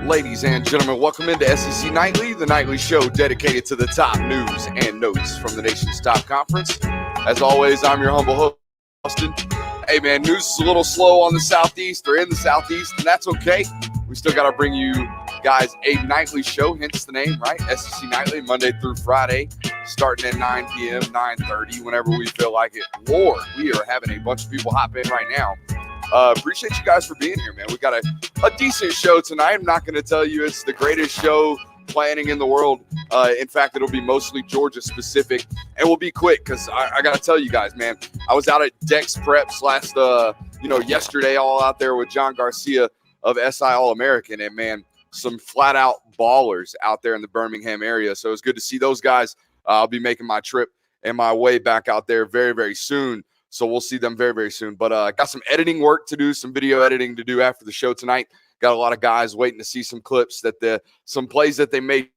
Ladies and gentlemen, welcome into SEC Nightly, the nightly show dedicated to the top news and notes from the nation's top conference. As always, I'm your humble host, Austin. Hey, man, news is a little slow on the Southeast or in the Southeast, and that's okay. We still got to bring you guys a nightly show, hence the name, right? SEC Nightly, Monday through Friday, starting at 9 p.m., 9:30, whenever we feel like it. Lord, we are having a bunch of people hop in right now. Appreciate you guys for being here, man. We got a decent show tonight. I'm not going to tell you it's the greatest show planning in the world. In fact, it'll be mostly Georgia specific, and we'll be quick because I got to tell you guys, man. I was out at Dex Preps yesterday, all out there with John Garcia of SI All-American, and man, some flat out ballers out there in the Birmingham area. So it's good to see those guys. I'll be making my trip and my way back out there very, very soon. So we'll see them very, very soon. But got some editing work to do, some video editing to do after the show tonight. Got a lot of guys waiting to see some clips some plays that they made.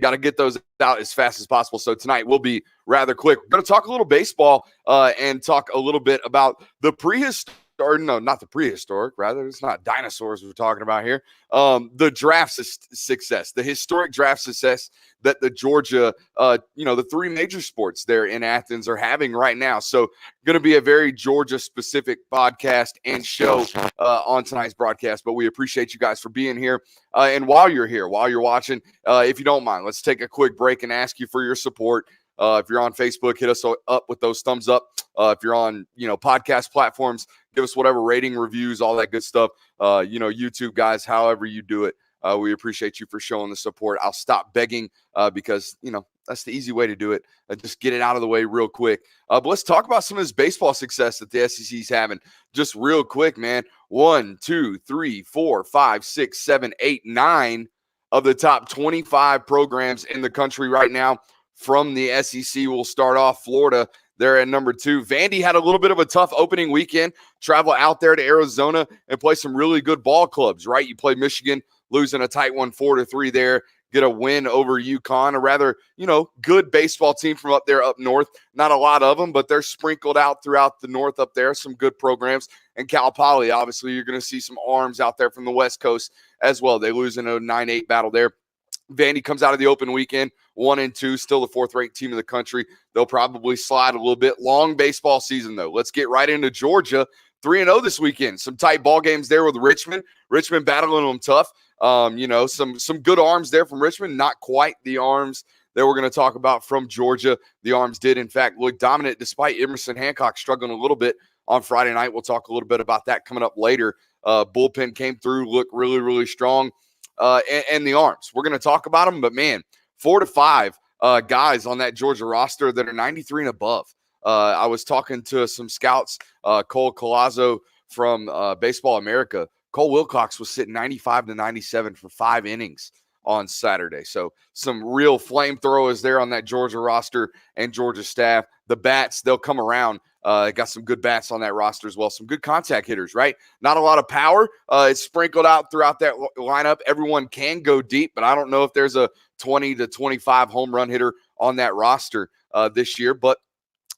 Got to get those out as fast as possible. So tonight we'll be rather quick. We're going to talk a little baseball and talk a little bit about the prehistoric. Or no, not the prehistoric. Rather, it's not dinosaurs we're talking about here. The draft success, the historic draft success that the Georgia, the three major sports there in Athens are having right now. So, going to be a very Georgia-specific podcast and show on tonight's broadcast. But we appreciate you guys for being here. And while you're here, while you're watching, if you don't mind, let's take a quick break and ask you for your support. If you're on Facebook, hit us up with those thumbs up. If you're on, podcast platforms, give us whatever rating, reviews, all that good stuff. YouTube guys, however you do it, we appreciate you for showing the support. I'll stop begging because, that's the easy way to do it. Just get it out of the way real quick. But let's talk about some of this baseball success that the SEC is having. Just real quick, man. 1, 2, 3, 4, 5, 6, 7, 8, 9 of the top 25 programs in the country right now. From the SEC, we'll start off Florida. They're at number 2. Vandy had a little bit of a tough opening weekend. Travel out there to Arizona and play some really good ball clubs, right? You play Michigan, losing a tight one 4-3 there. Get a win over UConn, a rather, good baseball team from up there up north. Not a lot of them, but they're sprinkled out throughout the north up there. Some good programs. And Cal Poly, obviously, you're going to see some arms out there from the West Coast as well. They lose in a 9-8 battle there. Vandy comes out of the open weekend, 1-2, still the fourth-ranked team in the country. They'll probably slide a little bit. Long baseball season, though. Let's get right into Georgia. 3-0 this weekend. Some tight ball games there with Richmond. Richmond battling them tough. Some good arms there from Richmond. Not quite the arms that we're going to talk about from Georgia. The arms did, in fact, look dominant despite Emerson Hancock struggling a little bit on Friday night. We'll talk a little bit about that coming up later. Bullpen came through, looked really, really strong. And the arms. We're going to talk about them, but man, 4 to 5 guys on that Georgia roster that are 93 and above. I was talking to some scouts, Cole Colazzo from Baseball America. Cole Wilcox was sitting 95 to 97 for 5 innings on Saturday. So some real flamethrowers there on that Georgia roster and Georgia staff. The bats, they'll come around. Got some good bats on that roster as well. Some good contact hitters, right? Not a lot of power. It's sprinkled out throughout that lineup. Everyone can go deep, but I don't know if there's a 20 to 25 home run hitter on that roster this year. But,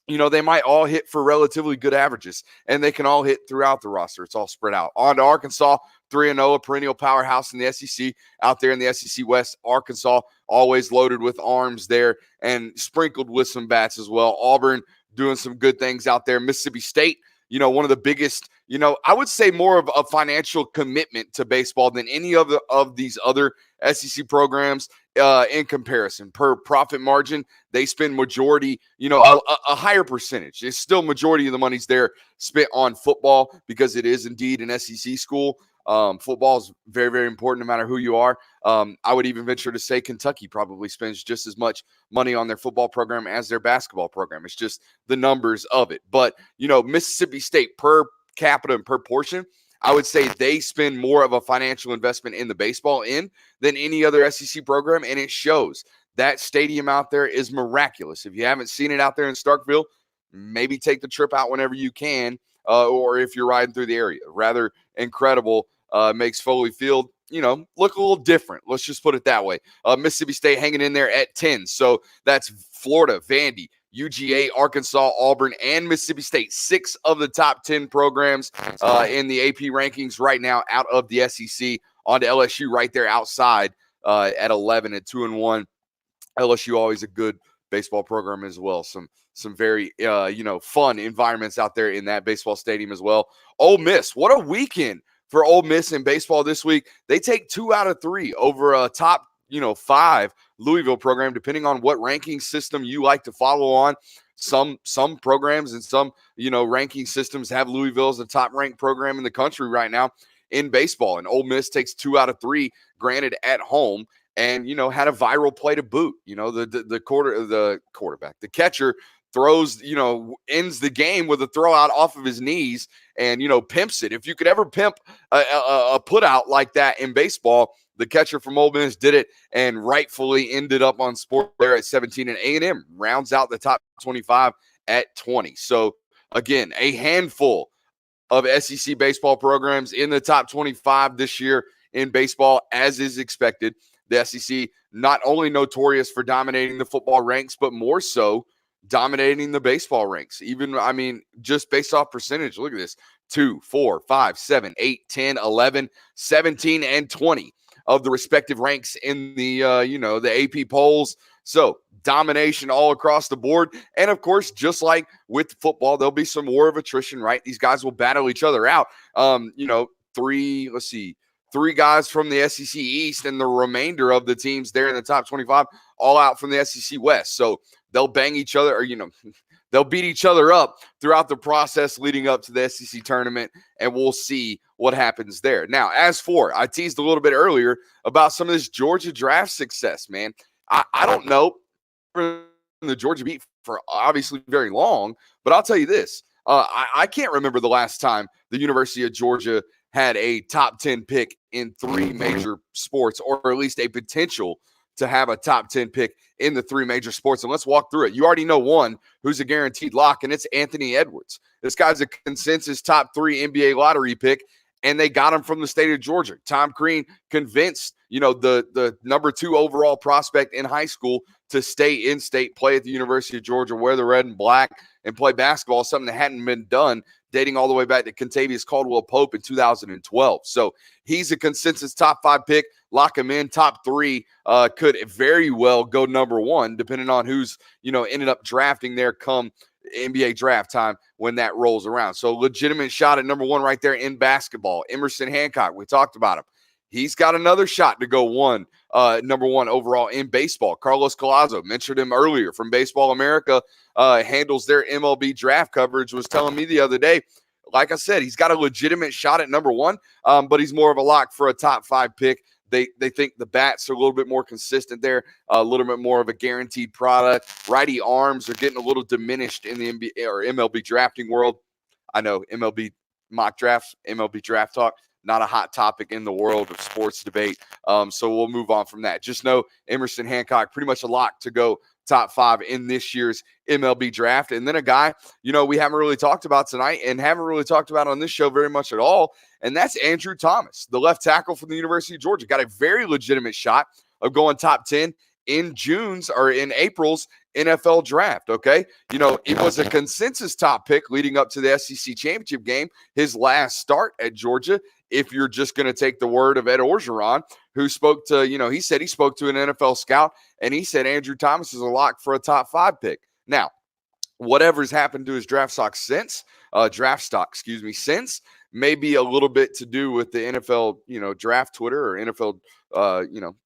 they might all hit for relatively good averages, and they can all hit throughout the roster. It's all spread out. On to Arkansas, 3-0, a perennial powerhouse in the SEC. Out there in the SEC West, Arkansas always loaded with arms there and sprinkled with some bats as well. Auburn doing some good things out there. Mississippi State, one of the biggest, I would say more of a financial commitment to baseball than any of these other SEC programs in comparison. Per profit margin, they spend majority, a higher percentage. It's still majority of the money's there spent on football because it is indeed an SEC school. Football is very, very important no matter who you are. I would even venture to say Kentucky probably spends just as much money on their football program as their basketball program. It's just the numbers of it. But, Mississippi State per capita and per portion, I would say they spend more of a financial investment in the baseball than any other SEC program, and it shows. That stadium out there is miraculous. If you haven't seen it out there in Starkville, maybe take the trip out whenever you can, or if you're riding through the area. Rather incredible. Makes Foley Field, look a little different. Let's just put it that way. Mississippi State hanging in there at 10. So that's Florida, Vandy, UGA, Arkansas, Auburn, and Mississippi State. 6 of the top 10 programs in the AP rankings right now out of the SEC On to LSU right there outside at 11 at 2-1. LSU always a good baseball program as well. Some very fun environments out there in that baseball stadium as well. Ole Miss, what a weekend for Ole Miss in baseball this week. They take 2 out of 3 over a top 5 Louisville program, depending on what ranking system you like to follow on. Some programs and some ranking systems have Louisville as the top ranked program in the country right now in baseball, and Ole Miss takes 2 out of 3, granted at home, and had a viral play to boot. The quarterback, the catcher throws, ends the game with a throw out off of his knees and pimps it. If you could ever pimp a put out like that in baseball, the catcher from Ole Miss did it and rightfully ended up on sport there at 17, and A&M rounds out the top 25 at 20. So again, a handful of SEC baseball programs in the top 25 this year in baseball, as is expected. The SEC not only notorious for dominating the football ranks, but more so dominating the baseball ranks. Even, just based off percentage, look at this: 2, 4, 5, 7, 8, 10, 11, 17, and 20 of the respective ranks in the, the AP polls. So domination all across the board. And of course, just like with football, there'll be some war of attrition, right? These guys will battle each other out. Three guys from the SEC East and the remainder of the teams there in the top 25 all out from the SEC West. So they'll bang each other, or, they'll beat each other up throughout the process leading up to the SEC tournament, and we'll see what happens there. Now, as for, I teased a little bit earlier about some of this Georgia draft success, man. I don't know the Georgia beat for obviously very long, but I'll tell you this. I can't remember the last time the University of Georgia had a top 10 pick in 3 major sports, or at least a potential to have a top 10 pick in the 3 major sports. And let's walk through it. You already know one who's a guaranteed lock, and it's Anthony Edwards. This guy's a consensus top 3 NBA lottery pick, and they got him from the state of Georgia. Tom Crean convinced, the number 2 overall prospect in high school to stay in state, play at the University of Georgia, wear the red and black, and play basketball, something that hadn't been done dating all the way back to Contavious Caldwell-Pope in 2012. So he's a consensus top 5 pick. Lock him in. Top 3 could very well go number 1, depending on who's, ended up drafting there come NBA draft time when that rolls around. So legitimate shot at number 1 right there in basketball. Emerson Hancock, we talked about him. He's got another shot to go number 1 overall in baseball. Carlos Collazo, mentioned him earlier from Baseball America, handles their MLB draft coverage, was telling me the other day, like I said, he's got a legitimate shot at number 1, but he's more of a lock for a top 5 pick. They think the bats are a little bit more consistent there, a little bit more of a guaranteed product. Righty arms are getting a little diminished in the NBA or MLB drafting world. I know MLB mock drafts, MLB draft talk, not a hot topic in the world of sports debate. So we'll move on from that. Just know Emerson Hancock, pretty much a lock to go top 5 in this year's MLB draft. And then a guy, we haven't really talked about tonight and haven't really talked about on this show very much at all. And that's Andrew Thomas, the left tackle from the University of Georgia. Got a very legitimate shot of going top 10 in April's NFL draft. Okay. It was a consensus top pick leading up to the SEC championship game, his last start at Georgia. If you're just going to take the word of Ed Orgeron, who spoke to, he said he spoke to an NFL scout, and he said Andrew Thomas is a lock for a top 5 pick. Now, whatever's happened to his draft stock since, may be a little bit to do with the NFL, draft Twitter or NFL,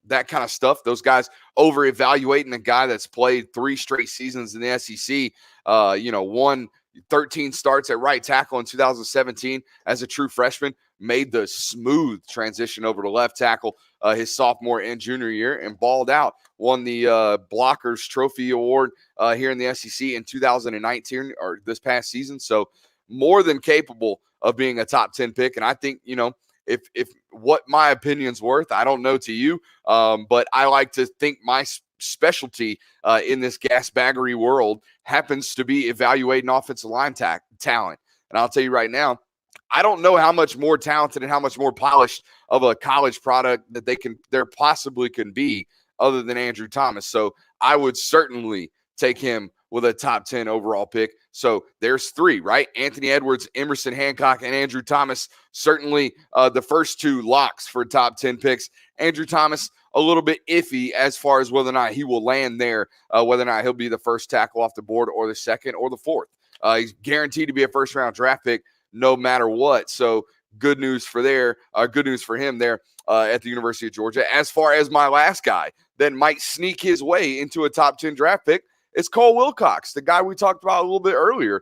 that kind of stuff. Those guys over evaluating a guy that's played 3 straight seasons in the SEC, won 13 starts at right tackle in 2017 as a true freshman, made the smooth transition over to left tackle his sophomore and junior year, and balled out. Won the Blockers Trophy Award here in the SEC in 2019 or this past season. So more than capable of being a top 10 pick. And I think, if what my opinion's worth, I don't know to you, but I like to think my specialty in this gasbaggery world happens to be evaluating offensive line talent. And I'll tell you right now, I don't know how much more talented and how much more polished of a college product that there possibly can be other than Andrew Thomas. So I would certainly take him with a top 10 overall pick. So there's 3, right? Anthony Edwards, Emerson Hancock, and Andrew Thomas. Certainly the first 2 locks for top 10 picks. Andrew Thomas, a little bit iffy as far as whether or not he will land there, whether or not he'll be the first tackle off the board or the second or the fourth. He's guaranteed to be a first-round draft pick no matter what. So good news for him there at the University of Georgia. As far as my last guy that might sneak his way into a top 10 draft pick, it's Cole Wilcox, the guy we talked about a little bit earlier.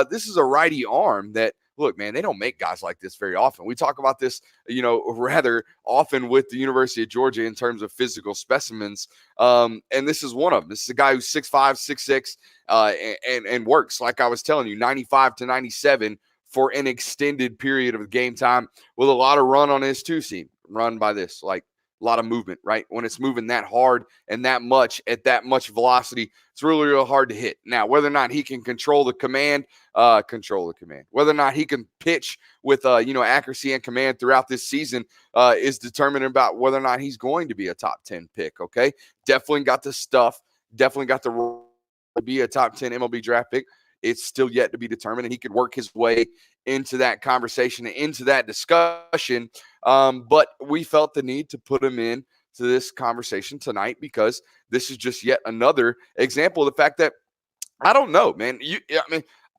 This is a righty arm that, look, man, they don't make guys like this very often. We talk about this, rather often with the University of Georgia in terms of physical specimens. And this is one of them. This is a guy who's 6'5", 6'6", and works, like I was telling you, 95 to 97 for an extended period of game time with a lot of run on his 2-seam. Run by this, like a lot of movement, right? When it's moving that hard and that much at that much velocity, it's really, really hard to hit. Now, whether or not he can control the command, whether or not he can pitch with, accuracy and command throughout this season is determined about whether or not he's going to be a top 10 pick, okay? Definitely got the stuff, definitely got the role to be a top 10 MLB draft pick. It's still yet to be determined, and he could work his way into that conversation, into that discussion. But we felt the need to put him in to this conversation tonight because this is just yet another example of the fact that I don't know, man.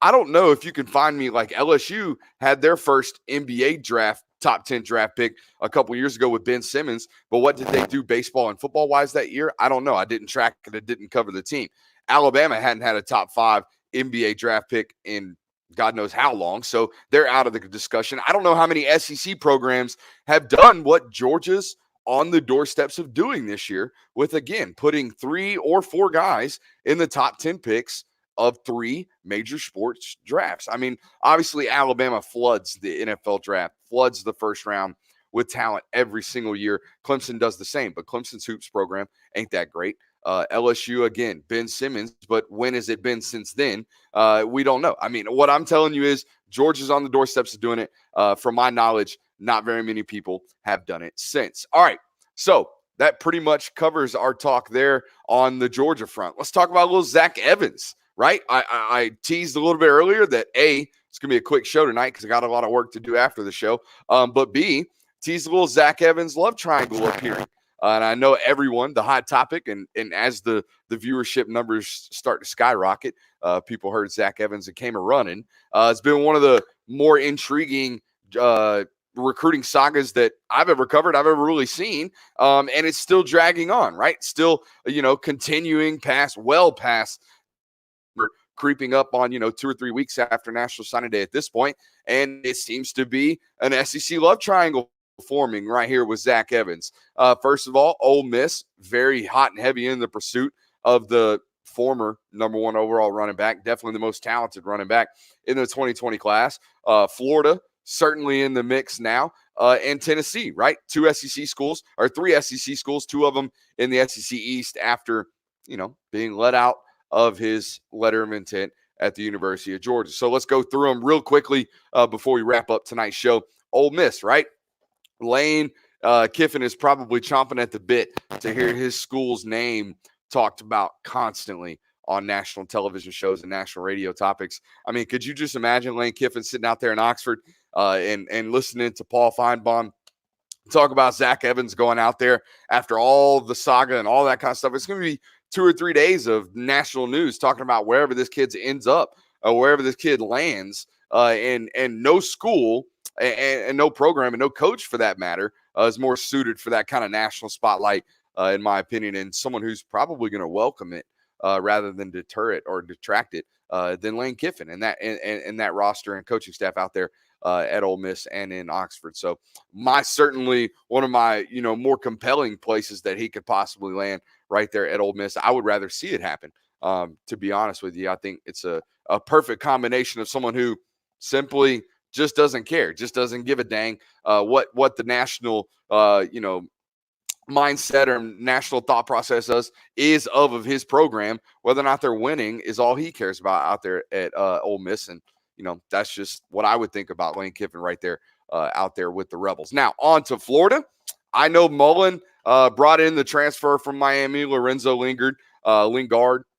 I don't know if you can find me like LSU had their first NBA draft, top 10 draft pick a couple years ago with Ben Simmons. But what did they do baseball and football wise that year? I don't know. I didn't track it. I didn't cover the team. Alabama hadn't had a top 5 NBA draft pick in God knows how long. So they're out of the discussion. I don't know how many SEC programs have done what Georgia's on the doorsteps of doing this year with, again, putting 3 or 4 guys in the top 10 picks of 3 major sports drafts. I mean, obviously Alabama floods the NFL draft, floods the first round with talent every single year. Clemson does the same, but Clemson's hoops program ain't that great. LSU, again, Ben Simmons, but when has it been since then? We don't know. I mean, what I'm telling you is Georgia's on the doorsteps of doing it. From my knowledge, not very many people have done it since. All right, so that pretty much covers our talk there on the Georgia front. Let's talk about a little Zach Evans, right? I teased a little bit earlier that A, it's going to be a quick show tonight because I got a lot of work to do after the show. But B, teased a little Zach Evans love triangle appearing. And I know everyone, the hot topic, and as the viewership numbers start to skyrocket, people heard Zach Evans and came a running. It's been one of the more intriguing recruiting sagas that I've ever covered, I've ever really seen. And it's still dragging on, right? Still, continuing past creeping up on, 2 or 3 weeks after National Signing Day at this point. And it seems to be an SEC love triangle forming right here with Zach Evans. First of all, Ole Miss, very hot and heavy in the pursuit of the former number 1 overall running back, definitely the most talented running back in the 2020 class. Florida, certainly in the mix now, and Tennessee, right? 2 SEC schools, or 3 SEC schools, 2 of them in the SEC East after, being let out of his letter of intent at the University of Georgia. So let's go through them real quickly before we wrap up tonight's show. Ole Miss, right? Lane Kiffin is probably chomping at the bit to hear his school's name talked about constantly on national television shows and national radio topics. I mean, could you just imagine Lane Kiffin sitting out there in Oxford and listening to Paul Feinbaum talk about Zach Evans going out there after all the saga and all that kind of stuff? It's going to be 2 or 3 days of national news talking about wherever this kid ends up, wherever this kid lands, and no school and no program and no coach for that matter is more suited for that kind of national spotlight, in my opinion, and someone who's probably going to welcome it rather than deter it or detract it than Lane Kiffin and that roster and coaching staff out there at Ole Miss and in Oxford. So certainly one of my, more compelling places that he could possibly land right there at Ole Miss. I would rather see it happen. To be honest with you, I think it's a perfect combination of someone who simply just doesn't care, just doesn't give a dang what the national, mindset or national thought process is of his program. Whether or not they're winning is all he cares about out there at Ole Miss. And, that's just what I would think about Lane Kiffin right there out there with the Rebels. Now, on to Florida. I know Mullen brought in the transfer from Miami, Lorenzo Lingard.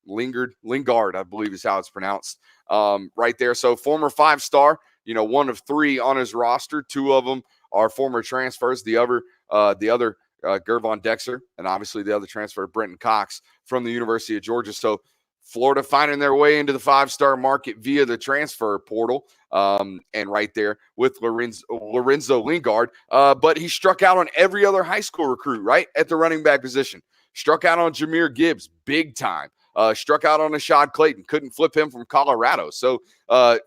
Lingard, I believe is how it's pronounced, right there. So former 5-star, one of 3 on his roster. 2 of them are former transfers. The other, Gervon Dexter, and obviously the other transfer, Brenton Cox from the University of Georgia. So Florida finding their way into the 5-star market via the transfer portal, and right there with Lorenzo Lingard. But he struck out on every other high school recruit, right, at the running back position. Struck out on Jahmyr Gibbs, big time. Struck out on Ashad Clayton. Couldn't flip him from Colorado. So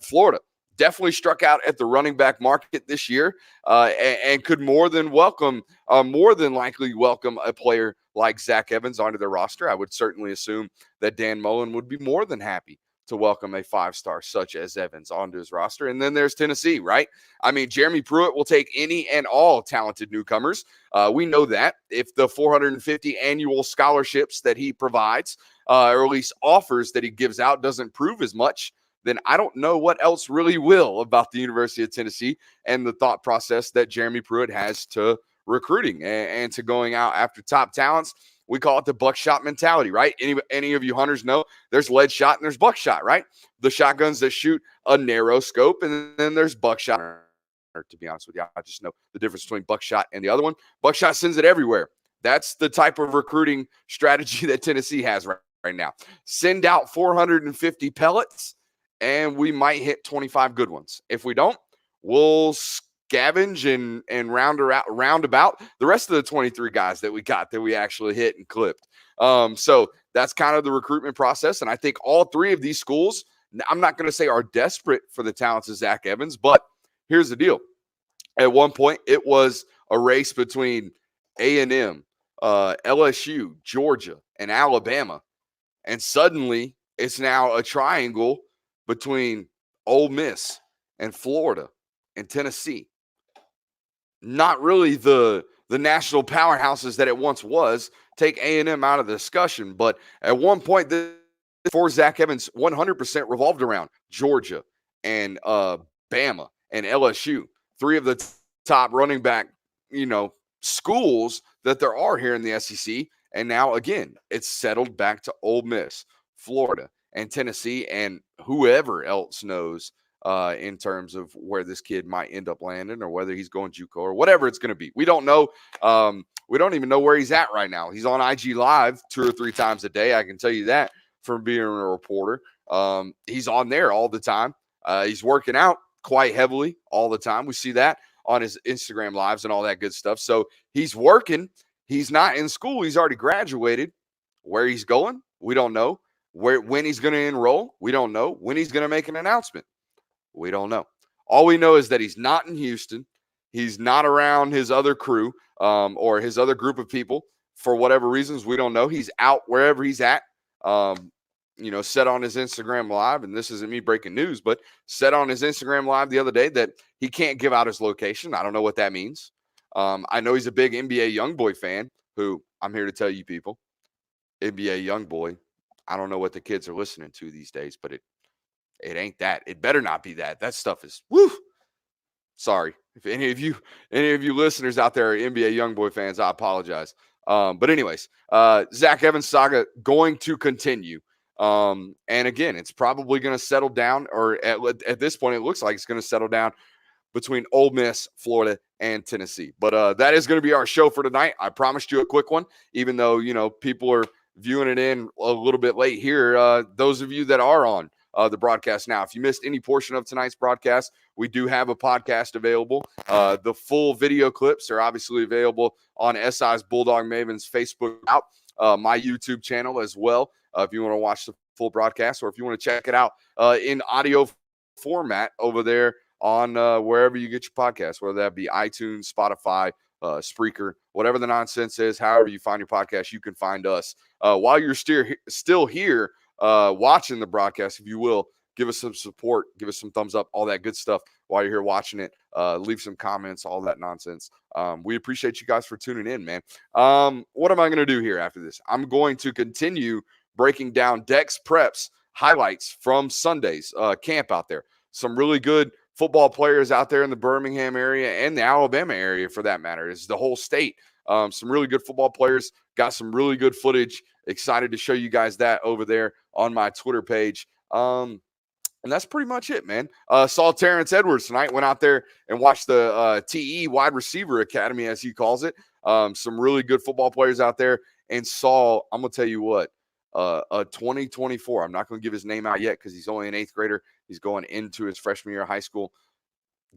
Florida definitely struck out at the running back market this year, and could more than likely welcome a player like Zach Evans onto their roster. I would certainly assume that Dan Mullen would be more than happy to welcome a 5-star such as Evans onto his roster. And then there's Tennessee, right? I mean, Jeremy Pruitt will take any and all talented newcomers. We know that. If the 450 annual scholarships that he provides, or at least offers that he gives out, doesn't prove as much, then I don't know what else really will about the University of Tennessee and the thought process that Jeremy Pruitt has to recruiting and to going out after top talents. We call it the buckshot mentality, right? Any of you hunters know there's lead shot and there's buckshot, right? The shotguns that shoot a narrow scope, and then there's buckshot. Or to be honest with you, I just know the difference between buckshot and the other one. Buckshot sends it everywhere. That's the type of recruiting strategy that Tennessee has right now. Send out 450 pellets, and we might hit 25 good ones. If we don't, we'll scavenge and round about the rest of the 23 guys that we got that we actually hit and clipped. So that's kind of the recruitment process. And I think all 3 of these schools, I'm not going to say are desperate for the talents of Zach Evans, but here's the deal. At one point, it was a race between A&M, LSU, Georgia, and Alabama. And suddenly it's now a triangle between Ole Miss and Florida and Tennessee. Not really the national powerhouses that it once was. Take A&M out of the discussion, but at one point, for Zach Evans, 100% revolved around Georgia and Bama and LSU, 3 of the top running back, schools that there are here in the SEC. And now again, it's settled back to Ole Miss, Florida, and Tennessee, and whoever else knows in terms of where this kid might end up landing, or whether he's going JUCO or whatever it's going to be. We don't know. We don't even know where he's at right now. He's on IG Live 2 or 3 times a day. I can tell you that from being a reporter. He's on there all the time. He's working out quite heavily all the time. We see that on his Instagram lives and all that good stuff. So he's working. He's not in school. He's already graduated. Where he's going, we don't know. When he's going to enroll, we don't know. When he's going to make an announcement, we don't know. All we know is that he's not in Houston. He's not around his other crew or his other group of people for whatever reasons. We don't know. He's out wherever he's at. Said on his Instagram Live, and this isn't me breaking news, but said on his Instagram Live the other day that he can't give out his location. I don't know what that means. I know he's a big NBA YoungBoy fan, who I'm here to tell you people, NBA YoungBoy, I don't know what the kids are listening to these days, but it ain't that. It better not be that. That stuff is, woo. Sorry. If any of you listeners out there are NBA YoungBoy fans, I apologize. But anyways, Zach Evans saga going to continue. And again, it's probably going to settle down, or at this point, it looks like it's going to settle down between Ole Miss, Florida, and Tennessee. But that is going to be our show for tonight. I promised you a quick one, even though, people are viewing it in a little bit late here. Those of you that are on the broadcast now, if you missed any portion of tonight's broadcast, we do have a podcast available. The full video clips are obviously available on SI's Bulldog Mavens Facebook out, my YouTube channel as well. If you want to watch the full broadcast, or if you want to check it out in audio format over there on wherever you get your podcast, whether that be iTunes, Spotify, Spreaker, whatever the nonsense is, however you find your podcast, you can find us. While you're still here watching the broadcast, if you will, give us some support, give us some thumbs up, all that good stuff while you're here watching it. Leave some comments, all that nonsense. We appreciate you guys for tuning in, man. What am I going to do here after this? I'm going to continue breaking down Dex Prep's highlights from Sunday's camp out there. Some really good football players out there in the Birmingham area and the Alabama area, for that matter, is the whole state. Some really good football players Got some really good footage. Excited to show you guys that over there on my Twitter page. And that's pretty much it, man. Saw Terrence Edwards tonight. Went out there and watched the TE Wide Receiver Academy, as he calls it. Some really good football players out there. And saw, I'm going to tell you what, a 2024, I'm not going to give his name out yet because he's only an 8th grader. He's going into his freshman year of high school.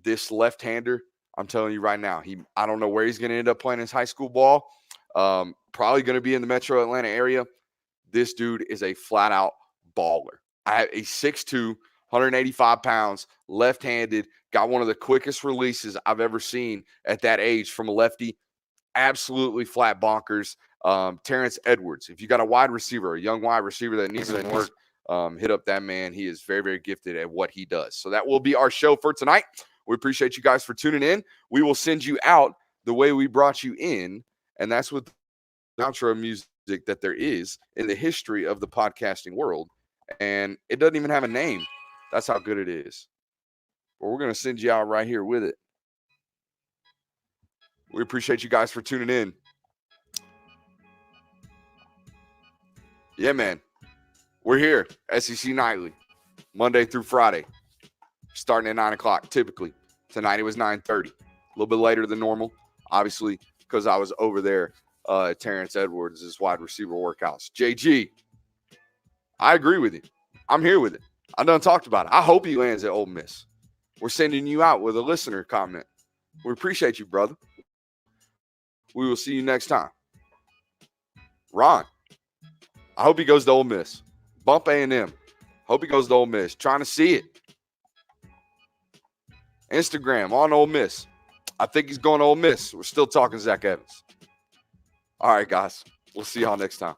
This left-hander, I'm telling you right now, I don't know where he's going to end up playing his high school ball. Probably going to be in the metro Atlanta area. This dude is a flat-out baller. I have a 6'2", 185 pounds, left-handed, got one of the quickest releases I've ever seen at that age from a lefty. Absolutely flat bonkers. Terrence Edwards, if you got a wide receiver, a young wide receiver that needs some work, hit up that man. He is very, very gifted at what he does. So that will be our show for tonight. We appreciate you guys for tuning in. We will send you out the way we brought you in, and that's with the outro music that there is in the history of the podcasting world. And it doesn't even have a name. That's how good it is. But we're going to send you out right here with it. We appreciate you guys for tuning in. Yeah, man. We're here, SEC Nightly, Monday through Friday, starting at 9 o'clock typically. Tonight it was 9:30, a little bit later than normal, obviously, because I was over there at Terrence Edwards' wide receiver workouts. JG, I agree with you. I'm here with it. I done talked about it. I hope he lands at Ole Miss. We're sending you out with a listener comment. We appreciate you, brother. We will see you next time. Ron, I hope he goes to Ole Miss. Bump A&M. Hope he goes to Ole Miss. Trying to see it. Instagram on Ole Miss. I think he's going to Ole Miss. We're still talking Zach Evans. All right, guys. We'll see y'all next time.